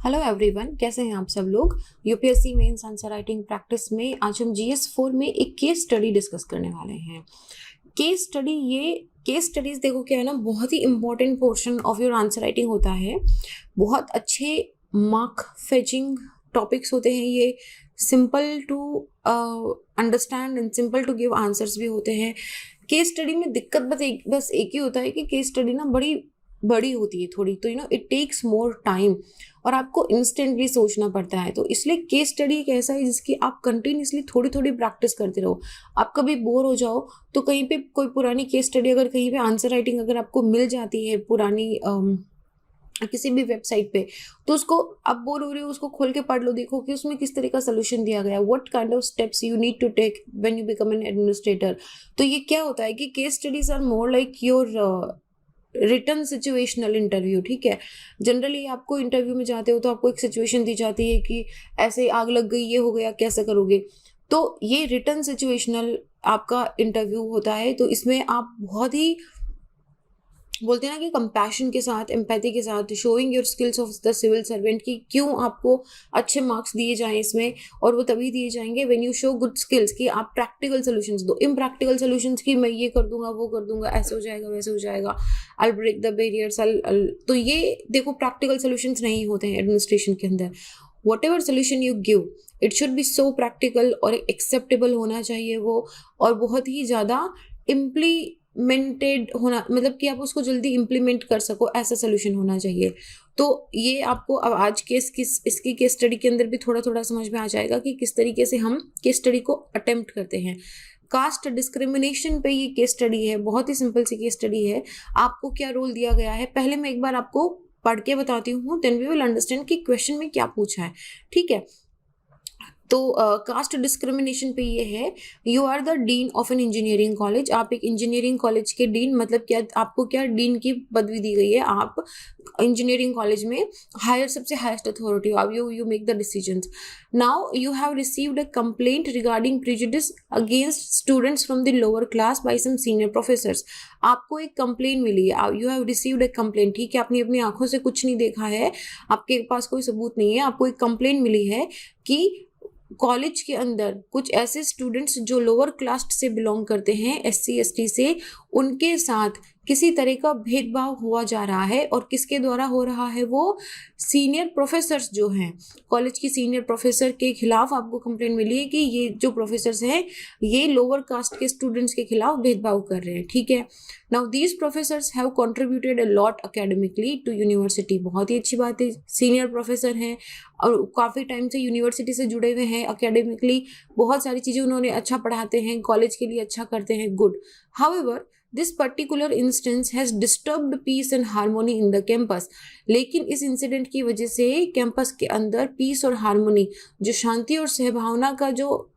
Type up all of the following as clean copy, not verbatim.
Hello everyone, कैसे हैं आप सब लोग। UPSC mains answer writing practice में आज हम जीएस 4 में एक केस स्टडी डिस्कस करने वाले हैं। केस स्टडीज देखो क्या है ना, बहुत ही important portion of your answer writing होता है। बहुत अच्छे मार्क फेचिंग टॉपिक्स होते हैं ये। Simple to understand and simple to give answers भी होते हैं। केस स्टडी में दिक्कत बस एक ही होता है कि केस स्टडी ना बड़ी होती है थोड़ी, तो इट टेक्स मोर टाइम और आपको इंस्टेंटली सोचना पड़ता है। तो इसलिए केस स्टडी एक ऐसा है जिसकी आप कंटिन्यूसली थोड़ी थोड़ी प्रैक्टिस करते रहो। आप कभी बोर हो जाओ तो कहीं पे कोई पुरानी केस स्टडी, अगर कहीं पे आंसर राइटिंग अगर आपको मिल जाती है पुरानी किसी भी वेबसाइट पे, तो उसको आप बोर हो रहे हो उसको खोल के पढ़ लो, देखो कि उसमें किस तरह का सोल्यूशन दिया गया है, what kind of steps you need to take when you become an administrator. तो ये क्या होता है कि case studies are more like your written situational interview. ठीक है, जनरली आपको इंटरव्यू में जाते हो तो आपको एक सिचुएशन दी जाती है कि ऐसे आग लग गई, ये हो गया, कैसे करोगे। तो ये रिटर्न सिचुएशनल आपका इंटरव्यू होता है। तो इसमें आप बहुत ही बोलते हैं ना कि कंपैशन के साथ, एम्पैथी के साथ, showing your skills of the civil servant की क्यों आपको अच्छे मार्क्स दिए जाएं इसमें, और वो तभी दिए जाएंगे when you show good skills कि आप प्रैक्टिकल सॉल्यूशंस दो। इम्प्रैक्टिकल सॉल्यूशंस की मैं ये कर दूंगा, वो कर दूंगा, ऐसे हो जाएगा, वैसे हो जाएगा, आई ब्रेक द बैरियर्स। तो ये देखो प्रैक्टिकल सॉल्यूशंस नहीं होते हैं एडमिनिस्ट्रेशन के अंदर। whatever solution you give, it should be so practical और एक्सेप्टेबल होना चाहिए वो, और बहुत ही ज़्यादा इम्प्लीमेंटेड होना, मतलब कि आप उसको जल्दी इम्प्लीमेंट कर सको, ऐसा सोल्यूशन होना चाहिए। तो ये आपको अब आज इसकी केस स्टडी के अंदर भी थोड़ा थोड़ा समझ में आ जाएगा कि किस तरीके से हम केस स्टडी को अटेम्प्ट करते हैं। कास्ट डिस्क्रिमिनेशन पे ये केस स्टडी है, बहुत ही सिंपल सी केस स्टडी है। आपको क्या रोल दिया गया है, पहले मैं एक बार आपको पढ़ के बताती हूँ, देन वी विल अंडरस्टैंड कि क्वेश्चन में क्या पूछा है। ठीक है, तो कास्ट डिस्क्रिमिनेशन पे ये है, you are the dean of an engineering college. आप एक इंजीनियरिंग कॉलेज के डीन, मतलब क्या आपको क्या डीन की पदवी दी गई है, आप इंजीनियरिंग कॉलेज में सबसे हाईएस्ट अथॉरिटी हो, you make the decisions. Now you have received a complaint regarding prejudice against students from the lower class by some senior professors. आपको एक कंप्लेंट मिली है, you have received a complaint. ठीक है, आपने अपनी आंखों से कुछ नहीं देखा है, आपके पास कोई सबूत नहीं है, आपको एक कंप्लेंट मिली है कि कॉलेज के अंदर कुछ ऐसे स्टूडेंट्स जो लोअर कास्ट से बिलोंग करते हैं, एससी एसटी से, उनके साथ किसी तरह का भेदभाव हुआ जा रहा है। और किसके द्वारा हो रहा है, वो सीनियर प्रोफेसर्स जो हैं, कॉलेज की सीनियर प्रोफेसर के खिलाफ आपको कंप्लेंट मिली है कि ये जो प्रोफेसर्स हैं ये लोअर कास्ट के स्टूडेंट्स के खिलाफ भेदभाव कर रहे हैं। ठीक है, now these professors have contributed a lot academically to university. बहुत ही अच्छी बात है, सीनियर प्रोफेसर हैं और काफ़ी टाइम से यूनिवर्सिटी से जुड़े हुए हैं, अकेडमिकली बहुत सारी चीज़ें उन्होंने अच्छा पढ़ाते हैं, कॉलेज के लिए अच्छा करते हैं, good. However this particular instance has disturbed peace and harmony in the campus. लेकिन इस इंसिडेंट की वजह से कैंपस के अंदर पीस और हार्मोनी, जो शांति और सहभावना का जो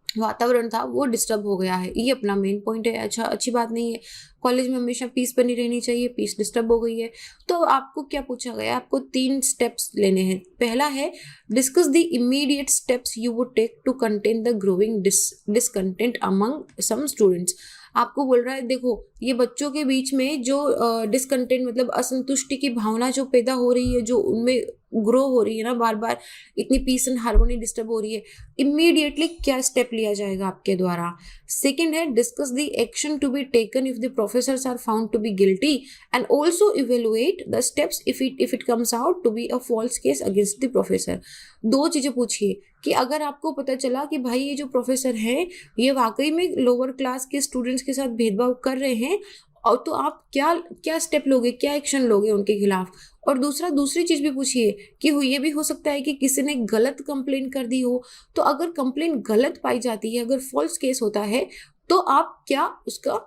वातावरण था, वो डिस्टर्ब हो गया है। ये अपना मेन पॉइंट है। अच्छा, अच्छी बात नहीं है, कॉलेज में हमेशा पीस बनी रहनी चाहिए, पीस डिस्टर्ब हो गई है। तो आपको क्या पूछा गया, आपको 3 स्टेप्स लेने हैं। पहला है discuss the immediate steps you would take to contain the growing discontent among some students. आपको बोल रहा है, देखो ये बच्चों के बीच में जो डिसकंटेंट मतलब असंतुष्टि की भावना जो पैदा हो रही है, जो उनमें ग्रो हो रही है ना, बार बार इतनी पीस एंड हार्मोनी डिस्टर्ब हो रही है, इमीडिएटली क्या स्टेप लिया जाएगा आपके द्वारा। सेकेंड है discuss the action to be taken if the professors are found to be guilty and also evaluate the steps if it comes out to be a false case against the professor. 2 चीजें पूछिए कि अगर आपको पता चला कि भाई ये जो प्रोफेसर है ये वाकई में लोअर क्लास के स्टूडेंट्स के साथ भेदभाव कर रहे हैं, और तो आप क्या स्टेप लोगे, क्या एक्शन लोगे उनके खिलाफ। और दूसरी चीज भी पूछिए कि ये भी हो सकता है कि किसी ने गलत कंप्लेंट कर दी हो। तो अगर कंप्लेंट गलत पाई जाती है, अगर फॉल्स केस होता है, तो आप क्या उसका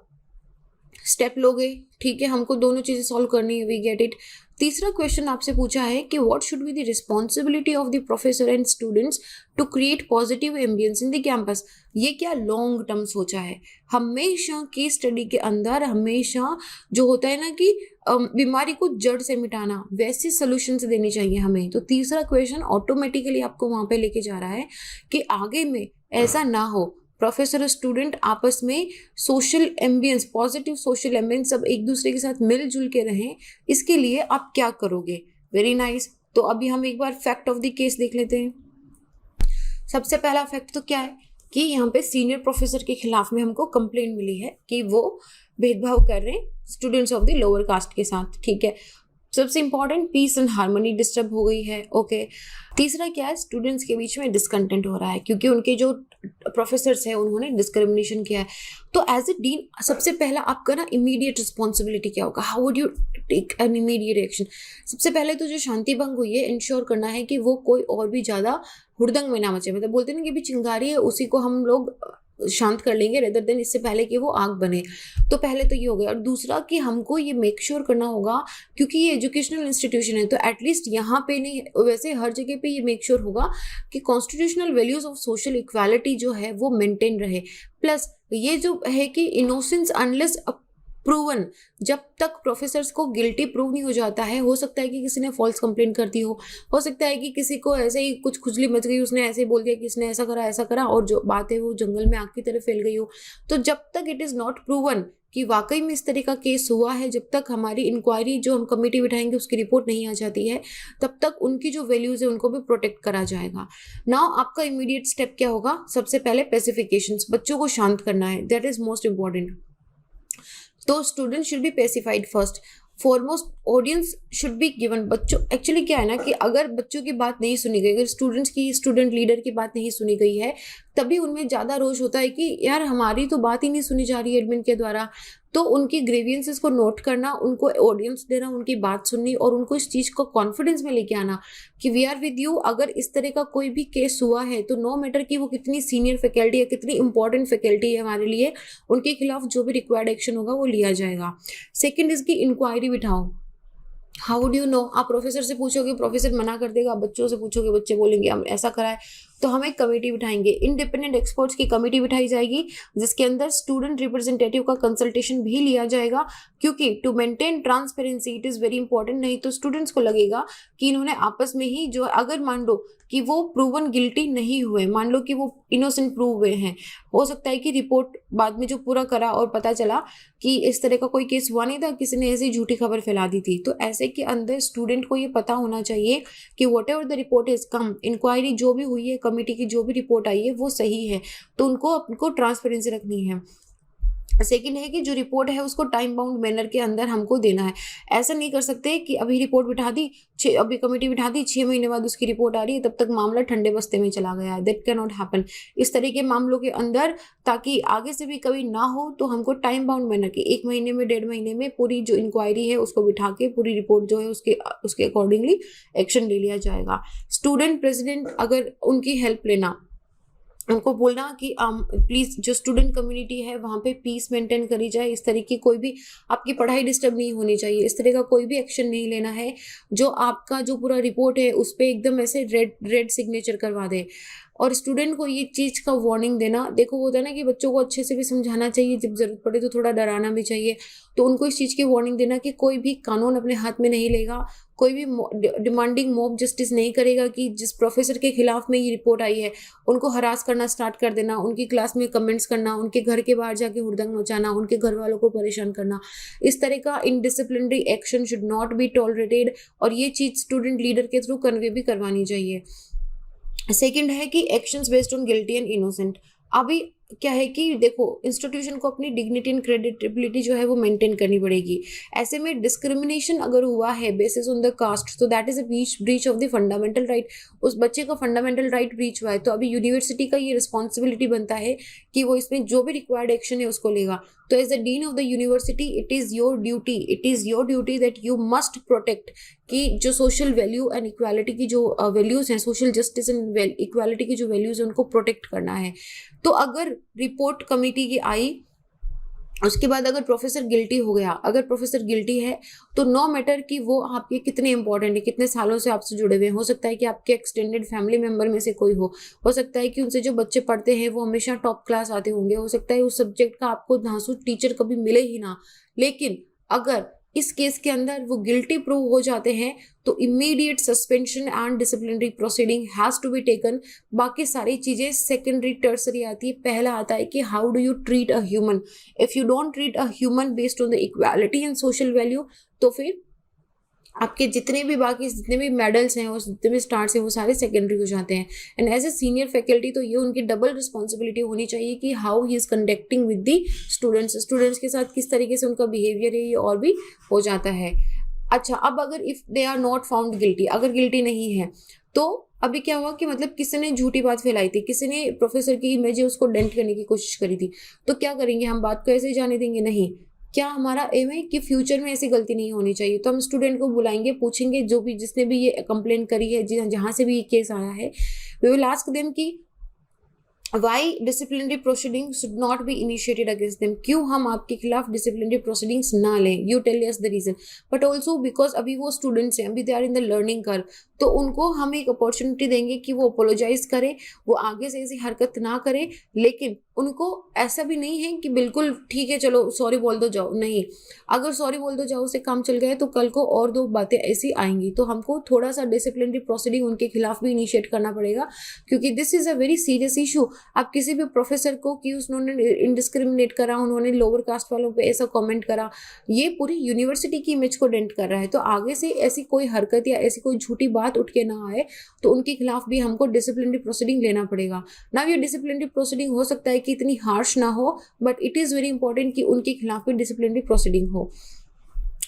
स्टेप लोगे। ठीक है, हमको दोनों चीजें सॉल्व करनी है, वी गेट इट। तीसरा क्वेश्चन आपसे पूछा है कि what should be the responsibility of the professor and students to create positive ambience in the campus. ये क्या लॉन्ग टर्म सोचा है। हमेशा केस स्टडी के अंदर हमेशा जो होता है ना कि बीमारी को जड़ से मिटाना, वैसे सोल्यूशंस देनी चाहिए हमें। तो तीसरा क्वेश्चन ऑटोमेटिकली आपको वहां पे लेके जा रहा है कि आगे में ऐसा ना हो, प्रोफेसर और स्टूडेंट आपस में social ambience, positive social ambience, सब एक दूसरे के साथ मिलजुल के रहें। इसके लिए आप क्या करोगे। Very nice. तो अभी हम एक बार फैक्ट ऑफ द केस देख लेते हैं। सबसे पहला फैक्ट तो क्या है कि यहाँ पे सीनियर प्रोफेसर के खिलाफ में हमको कंप्लेंट मिली है कि वो भेदभाव कर रहे हैं students of the lower caste के साथ, ठीक है। सबसे important, peace and harmony disturb हो गई है, ओके। तीसरा क्या है, स्टूडेंट्स के बीच में डिसकंटेंट हो रहा है क्योंकि उनके जो प्रोफेसर्स हैं उन्होंने डिस्क्रिमिनेशन किया है। तो एज ए डीन सबसे पहला आपका ना इमीडिएट रिस्पॉन्सिबिलिटी क्या होगा, how would you take an immediate action. सबसे पहले तो जो शांति भंग हुई है इंश्योर करना है कि वो कोई और भी ज़्यादा हुड़दंग में ना मचे, मतलब बोलते हैं ना कि भी चिंगारी है उसी को हम लोग शांत कर लेंगे रेदर देन इससे पहले कि वो आग बने। तो पहले तो ये हो गया। और दूसरा कि हमको ये मेक श्योर करना होगा, क्योंकि ये एजुकेशनल इंस्टीट्यूशन है तो एटलीस्ट यहाँ पे नहीं, वैसे हर जगह पे ये मेक श्योर होगा कि constitutional values of social equality जो है वो मेंटेन रहे। प्लस ये जो है कि इनोसेंस अनलेस प्रूवन, जब तक प्रोफेसर्स को गिल्टी प्रूव नहीं हो जाता है, हो सकता है कि किसी ने फॉल्स कंप्लेंट कर दी हो सकता है कि किसी को ऐसे ही कुछ खुजली मच गई, उसने ऐसे ही बोल दिया कि इसने ऐसा करा और जो बात है वो जंगल में आग की तरह फैल गई हो। तो जब तक इट इज़ नॉट प्रूवन कि वाकई में इस तरह का केस हुआ है, जब तक हमारी इंक्वायरी जो हम कमेटी बिठाएंगे उसकी रिपोर्ट नहीं आ जाती है, तब तक उनकी जो वैल्यूज़ है उनको भी प्रोटेक्ट करा जाएगा। नाउ आपका इमीडिएट स्टेप क्या होगा, सबसे पहले पेसिफिकेशंस, बच्चों को शांत करना है, दैट इज मोस्ट इंपॉर्टेंट। तो student should be pacified first foremost, audience should be given. बच्चों एक्चुअली क्या है ना कि अगर बच्चों की बात नहीं सुनी गई, अगर स्टूडेंट लीडर की बात नहीं सुनी गई है, तभी उनमें ज़्यादा रोष होता है कि यार हमारी तो बात ही नहीं सुनी जा रही है एडमिन के द्वारा। तो उनकी ग्रीवियंसेस को नोट करना, उनको ऑडियंस देना, उनकी बात सुननी और उनको इस चीज़ को कॉन्फिडेंस में लेके आना कि वी आर विद यू। अगर इस तरह का कोई भी केस हुआ है तो नो मैटर कि वो कितनी सीनियर फैकल्टी है, कितनी इंपॉर्टेंट फैकल्टी है हमारे लिए, उनके खिलाफ जो भी रिक्वायर्ड एक्शन होगा वो लिया जाएगा। सेकेंड इसकी इंक्वायरी बिठाओ। हाउ वुड यू नो, आप प्रोफेसर से पूछोगे, प्रोफेसर मना कर देगा, बच्चों से पूछोगे, बच्चे बोलेंगे हम ऐसा कराए, तो हम एक कमेटी बिठाएंगे, इंडिपेंडेंट एक्सपर्ट्स की कमेटी बिठाई जाएगी जिसके अंदर स्टूडेंट रिप्रेजेंटेटिव का कंसल्टेशन भी लिया जाएगा, क्योंकि to maintain transparency it is very important. नहीं तो स्टूडेंट्स को लगेगा कि इन्होंने आपस में ही जो, अगर मान लो कि वो प्रूवन गिल्टी नहीं हुए, मान लो कि वो इनोसेंट प्रूव हुए हैं, हो सकता है कि रिपोर्ट बाद में जो पूरा करा और पता चला कि इस तरह का कोई केस हुआ नहीं था, किसी ने ऐसी झूठी खबर फैला दी थी। तो ऐसे के अंदर स्टूडेंट को ये पता होना चाहिए कि whatever the report is come, inquiry जो भी हुई है, कमेटी की जो भी रिपोर्ट आई है वो सही है, तो उनको ट्रांसपेरेंसी रखनी है। सेकेंड है कि जो रिपोर्ट है उसको टाइम बाउंड मैनर के अंदर हमको देना है। ऐसा नहीं कर सकते कि अभी रिपोर्ट बिठा दी, अभी कमेटी बिठा दी, 6 महीने बाद उसकी रिपोर्ट आ रही है, तब तक मामला ठंडे बस्ते में चला गया है। That can not happen. इस तरह के मामलों के अंदर, ताकि आगे से भी कभी ना हो, तो हमको टाइम बाउंड मैनर के 1 महीने में, 1.5 महीने में पूरी जो इंक्वायरी है उसको बिठा के पूरी रिपोर्ट जो है उसके अकॉर्डिंगली एक्शन ले लिया जाएगा। स्टूडेंट प्रेसिडेंट, अगर उनकी हेल्प लेना, उनको बोलना कि प्लीज़ जो स्टूडेंट कम्युनिटी है वहाँ पे पीस मेंटेन करी जाए, इस तरह की कोई भी आपकी पढ़ाई डिस्टर्ब नहीं होनी चाहिए, इस तरह का कोई भी एक्शन नहीं लेना है जो आपका जो पूरा रिपोर्ट है उस पर एकदम ऐसे रेड सिग्नेचर करवा दे। और स्टूडेंट को ये चीज़ का वार्निंग देना, देखो वो होता है ना कि बच्चों को अच्छे से भी समझाना चाहिए, जब ज़रूरत पड़े तो थोड़ा डराना भी चाहिए, तो उनको इस चीज़ की वार्निंग देना कि कोई भी कानून अपने हाथ में नहीं लेगा, कोई भी डिमांडिंग मॉब जस्टिस नहीं करेगा कि जिस प्रोफेसर के खिलाफ में ये रिपोर्ट आई है उनको हरास करना स्टार्ट कर देना, उनकी क्लास में कमेंट्स करना, उनके घर के बाहर जाके हुड़दंग मचाना, उनके घर वालों को परेशान करना, इस तरह का indisciplinary action should not be tolerated. और ये चीज़ स्टूडेंट लीडर के थ्रू कन्वे भी करवानी चाहिए। सेकंड है कि actions based on guilty and innocent. अभी क्या है कि देखो, इंस्टीट्यूशन को अपनी डिग्निटी एंड क्रेडिटेबिलिटी जो है वो मेंटेन करनी पड़ेगी। ऐसे में डिस्क्रिमिनेशन अगर हुआ है बेसिस ऑन द कास्ट, तो that is a breach of the fundamental right. उस बच्चे का फंडामेंटल राइट ब्रीच हुआ है, तो अभी यूनिवर्सिटी का ये रिस्पॉन्सिबिलिटी बनता है कि वो इसमें जो भी रिक्वायर्ड एक्शन है उसको लेगा। तो as the dean of the university it is your duty that you must protect कि जो सोशल वैल्यू एंड इक्वालिटी की जो वैल्यूज़ हैं, सोशल जस्टिस एंड इक्वालिटी की जो वैल्यूज़ हैं उनको प्रोटेक्ट करना है। तो अगर रिपोर्ट कमेटी की आई, उसके बाद अगर प्रोफेसर गिल्टी हो गया, अगर प्रोफेसर गिल्टी है तो नो मैटर कि वो आपके कितने इंपॉर्टेंट है, कितने सालों से आपसे जुड़े हुए हैं, हो सकता है कि आपके एक्सटेंडेड फैमिली मेंबर में से कोई हो सकता है कि उनसे जो बच्चे पढ़ते हैं वो हमेशा टॉप क्लास आते होंगे, हो सकता है उस सब्जेक्ट का आपको धांसू टीचर कभी मिले ही ना। लेकिन अगर इस केस के अंदर वो गिल्टी प्रूव हो जाते हैं तो immediate suspension and disciplinary proceeding has to be taken. बाकी सारी चीज़ें सेकेंडरी टर्सरी आती है। पहला आता है कि how do you treat a human. If you don't treat a human based on the equality and social value, तो फिर आपके जितने भी बाकी जितने भी मेडल्स हैं और जितने भी स्टार्स हैं वो सारे सेकेंडरी हो जाते हैं। And as a senior faculty तो ये उनकी डबल रिस्पॉन्सिबिलिटी होनी चाहिए कि how he is conducting with the students के साथ किस तरीके से उनका बिहेवियर है, ये और भी हो जाता है। अच्छा, अब अगर if they are not found guilty, अगर गिल्टी नहीं है तो अभी क्या हुआ कि मतलब किसी ने झूठी बात फैलाई थी, किसी ने प्रोफेसर की इमेज है उसको डेंट करने की कोशिश करी थी, तो क्या करेंगे हम? बात को ऐसे ही जाने देंगे? नहीं। क्या हमारा एम है कि फ्यूचर में ऐसी गलती नहीं होनी चाहिए, तो हम स्टूडेंट को बुलाएंगे, पूछेंगे, जो भी जिसने भी ये कंप्लेंट करी है, जहाँ से भी ये केस आया है, वी विल आस्क देम कि why disciplinary proceeding should not be initiated against them, क्यों हम आपके खिलाफ डिसिप्लिनरी प्रोसीडिंग्स ना लें, you tell us the reason. But also because अभी वो स्टूडेंट्स हैं, अभी they are in the learning curve, तो उनको हम एक अपॉर्चुनिटी देंगे कि वो अपोलोजाइज करें, वो आगे से ऐसी हरकत ना करें, लेकिन उनको ऐसा भी नहीं है कि बिल्कुल ठीक है चलो सॉरी बोल दो जाओ, नहीं। अगर सॉरी बोल दो जाओ से काम चल गया तो कल को और दो बातें ऐसी आएंगी, तो हमको थोड़ा सा डिसिप्लिनरी प्रोसीडिंग उनके खिलाफ भी इनिशिएट करना पड़ेगा, क्योंकि this is a very serious issue. आप किसी भी प्रोफेसर को कि उन्होंने इनडिस्क्रिमिनेट करा, उन्होंने लोअर कास्ट वालों पे ऐसा कमेंट करा, ये पूरी यूनिवर्सिटी की इमेज को डेंट कर रहा है, तो आगे से ऐसी कोई हरकत या ऐसी कोई झूठी बात उठ के ना आए, तो उनके खिलाफ भी हमको डिसिप्लिनरी प्रोसीडिंग लेना पड़ेगा ना। ये डिसिप्लिनरी प्रोसीडिंग हो सकता है कि इतनी हार्श ना हो, but it is very important कि उनके खिलाफ भी डिसिप्लिनरी प्रोसीडिंग हो।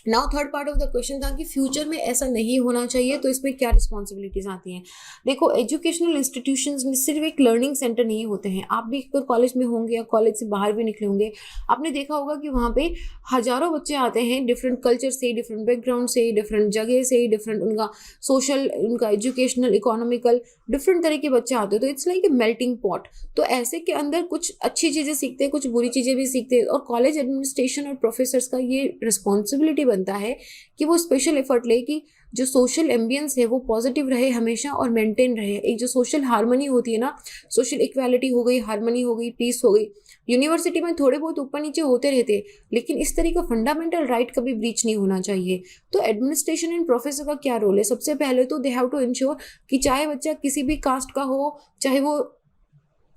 Now third part of the question था कि फ्यूचर में ऐसा नहीं होना चाहिए, तो इसमें क्या रिस्पॉन्सिबिलिटीज आती हैं। देखो, एजुकेशनल इंस्टीट्यूशंस में सिर्फ एक लर्निंग सेंटर नहीं होते हैं। आप भी अगर कॉलेज में होंगे या कॉलेज से बाहर भी निकले होंगे, आपने देखा होगा कि वहाँ पे हजारों बच्चे आते हैं, डिफरेंट कल्चर से, डिफरेंट बैकग्राउंड से, डिफरेंट जगह से, डिफरेंट उनका सोशल, उनका एजुकेशनल, इकोनॉमिकल, डिफरेंट तरह के बच्चे आते हैं, तो it's like a melting pot. तो ऐसे के अंदर कुछ अच्छी चीज़ें सीखते हैं, कुछ बुरी चीज़ें भी सीखते हैं, और कॉलेज एडमिनिस्ट्रेशन और प्रोफेसर्स का ये रिस्पॉन्सिबिलिटी बनता है कि वो स्पेशल एफर्ट ले कि जो सोशल एम्बियंस है वो पॉजिटिव रहे हमेशा और मेंटेन रहे। एक जो सोशल हार्मनी होती है ना, सोशल इक्वालिटी हो गई, हार्मनी हो गई, पीस हो गई, यूनिवर्सिटी में थोड़े बहुत ऊपर नीचे होते रहते, लेकिन इस तरह का फंडामेंटल राइट कभी ब्रीच नहीं होना चाहिए। तो एडमिनिस्ट्रेशन एंड प्रोफेसर का क्या रोल है? सबसे पहले तो दे हैव टू इंश्योर कि चाहे बच्चा किसी भी कास्ट का हो, चाहे वो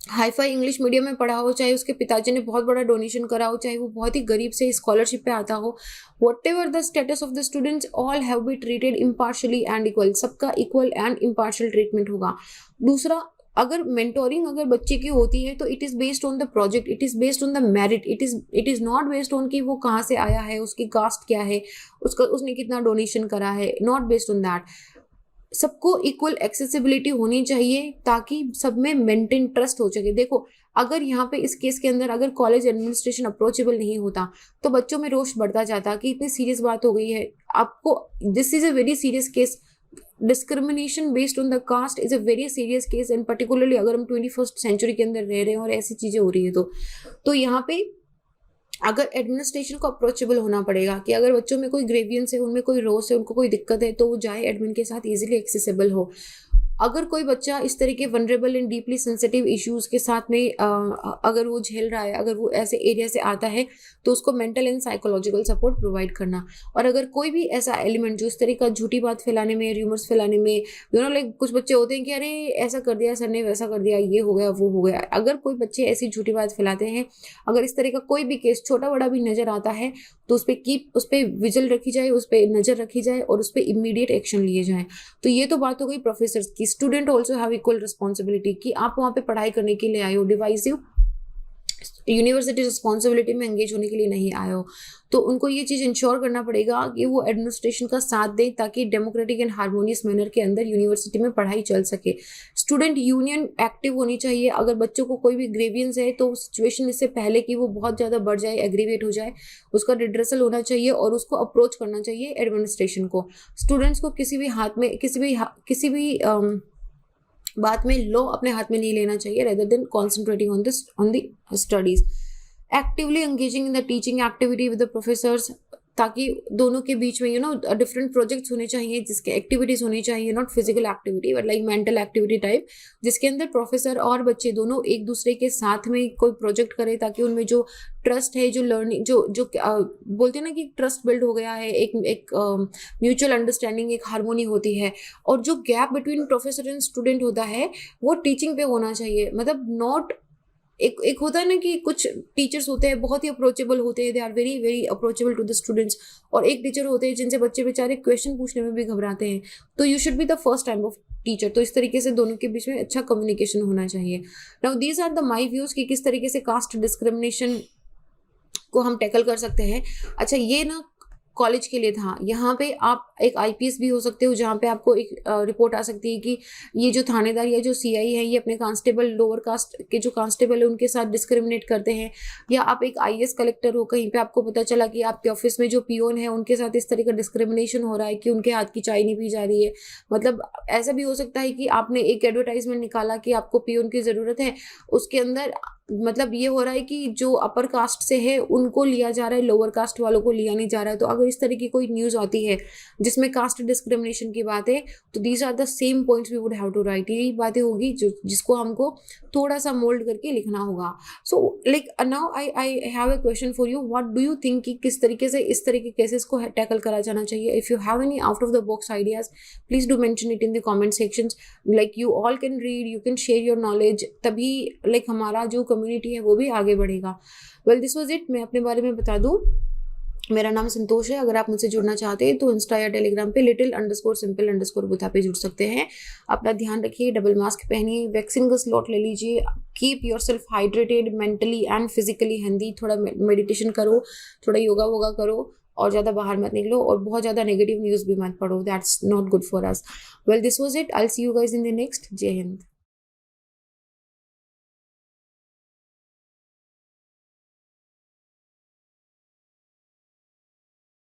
हाई फाई इंग्लिश मीडियम में पढ़ा हो, चाहे उसके पिताजी ने बहुत बड़ा डोनेशन करा हो, चाहे वो बहुत ही गरीब से स्कॉलरशिप पे आता हो, what ever the status of the students, all have be treated impartially and equal, सबका इक्वल एंड इम्पार्शल ट्रीटमेंट होगा। दूसरा, अगर मेंटोरिंग अगर बच्चे की होती है तो it is based on the project, it is based on the merit, it is not based on कि वो कहाँ से आया है, उसकी कास्ट क्या है, उसने कितना डोनेशन करा है, नॉट बेस्ड ऑन दैट। सबको इक्वल एक्सेसिबिलिटी होनी चाहिए ताकि सब में मेंटेन ट्रस्ट हो सके। देखो, अगर यहाँ पे इस केस के अंदर अगर कॉलेज एडमिनिस्ट्रेशन अप्रोचेबल नहीं होता तो बच्चों में रोष बढ़ता जाता कि इतनी सीरियस बात हो गई है आपको, this is a very serious case, discrimination based on the caste is a very serious case, and particularly अगर हम 21st सेंचुरी के अंदर रह रहे हैं और ऐसी चीजें हो रही है तो यहाँ पे अगर एडमिनिस्ट्रेशन को अप्रोचेबल होना पड़ेगा कि अगर बच्चों में कोई ग्रेवियंस है, उनमें कोई रोस है, उनको कोई दिक्कत है, तो वो जाए एडमिन के साथ इजीली एक्सेसिबल हो। अगर कोई बच्चा इस तरह के vulnerable and deeply sensitive issues के साथ में अगर वो झेल रहा है, अगर वो ऐसे एरिया से आता है, तो उसको mental and psychological support provide करना। और अगर कोई भी ऐसा एलिमेंट जो इस तरह का झूठी बात फैलाने में, र्यूमर्स फैलाने में, लाइक कुछ बच्चे होते हैं कि अरे ऐसा कर दिया सर ने, वैसा कर दिया, ये हो गया वो हो गया, अगर कोई बच्चे ऐसी झूठी बात फैलाते हैं, अगर इस तरह का कोई भी केस छोटा बड़ा भी नजर आता है, तो उस पर विजिल रखी जाए, उस पर नजर रखी जाए और उस पर इमीडिएट एक्शन लिए जाए। तो ये तो बात हो गई प्रोफेसर की। Student also have equal responsibility कि आप वहाँ पे पढ़ाई करने के लिए आए हो, डिवाइसिव यूनिवर्सिटी रिस्पॉन्सिबिलिटी में एंगेज होने के लिए नहीं आए हो, तो उनको ये चीज़ इंश्योर करना पड़ेगा कि वो एडमिनिस्ट्रेशन का साथ दें ताकि डेमोक्रेटिक एंड हार्मोनियस मैनर के अंदर यूनिवर्सिटी में पढ़ाई चल सके। स्टूडेंट यूनियन एक्टिव होनी चाहिए। अगर बच्चों को कोई भी ग्रेवियंस है तो सिचुएशन इससे पहले कि वो बहुत ज़्यादा बढ़ जाए, एग्रीवेट हो जाए, उसका रिड्रेसल होना चाहिए और उसको अप्रोच करना चाहिए एडमिनिस्ट्रेशन को। स्टूडेंट्स को किसी भी हाथ में किसी भी बात में लॉ अपने हाथ में नहीं लेना चाहिए, rather than concentrating on the studies. Actively engaging in the teaching activity with the professors, ताकि दोनों के बीच में डिफरेंट प्रोजेक्ट्स होने चाहिए, जिसके एक्टिविटीज होनी चाहिए, not physical activity but like mental activity type, जिसके अंदर प्रोफेसर और बच्चे दोनों एक दूसरे के साथ में कोई प्रोजेक्ट करें, ताकि उनमें जो ट्रस्ट है, जो लर्निंग, जो बोलते हैं ना कि ट्रस्ट बिल्ड हो गया है, एक म्यूचुअल अंडरस्टैंडिंग, एक हार्मोनी होती है। और जो gap between professor and student होता है वो टीचिंग पे होना चाहिए, मतलब नॉट एक होता है ना कि कुछ टीचर्स होते हैं बहुत ही अप्रोचेबल होते हैं, they are very very approachable to the students, और एक टीचर होते हैं जिनसे बच्चे बेचारे क्वेश्चन पूछने में भी घबराते हैं। तो you should be the first time of teacher. तो इस तरीके से दोनों के बीच में अच्छा कम्युनिकेशन होना चाहिए। Now these are the my views कि किस तरीके से कास्ट डिस्क्रिमिनेशन को हम टैकल कर सकते हैं। अच्छा, ये ना कॉलेज के लिए था। यहाँ पे आप एक आईपीएस भी हो सकते हो, जहाँ पे आपको एक रिपोर्ट आ सकती है कि ये जो थानेदार या जो सीआई है ये अपने कांस्टेबल, लोअर कास्ट के जो कांस्टेबल है उनके साथ डिस्क्रिमिनेट करते हैं। या आप एक आईएएस कलेक्टर हो, कहीं पे आपको पता चला कि आपके ऑफिस में जो पियोन है उनके साथ इस तरह का डिस्क्रिमिनेशन हो रहा है कि उनके हाथ की चाय नहीं पी जा रही है। मतलब ऐसा भी हो सकता है कि आपने एक एडवर्टाइजमेंट निकाला कि आपको पियोन की ज़रूरत है, उसके अंदर मतलब ये हो रहा है कि जो अपर कास्ट से है उनको लिया जा रहा है, लोअर कास्ट वालों को लिया नहीं जा रहा है। तो अगर इस तरह की कोई न्यूज़ आती है जिसमें कास्ट डिस्क्रिमिनेशन की बात है, तो these are the same points we would have to write. यही बातें होगी जिसको हमको थोड़ा सा मोल्ड करके लिखना होगा। So like now I have a question for you, what do you think कि किस तरीके से इस तरह के केसेस को टैकल करा जाना चाहिए? If you have any out of the box ideas, please do mention it in the comment sections. Like you all can read, you can share your knowledge, तभी लाइक हमारा जो कम्युनिटी है वो भी आगे बढ़ेगा। Well this was it. मैं अपने बारे में बता दूं, मेरा नाम संतोष है। अगर आप मुझसे जुड़ना चाहते हैं तो इंस्टा या टेलीग्राम पे little_simple_बुधा पे जुड़ सकते हैं। अपना ध्यान रखिए, डबल मास्क पहनिए, वैक्सीन का स्लॉट ले लीजिए, keep your self hydrated, mentally and physically healthy. थोड़ा मेडिटेशन करो, थोड़ा योगा वोगा करो, और ज़्यादा बाहर मत निकलो, और बहुत ज़्यादा नेगेटिव न्यूज़ भी मत पढ़ो, that's not good for us. Well this was it, I will see you guys in the next. जय हिंद।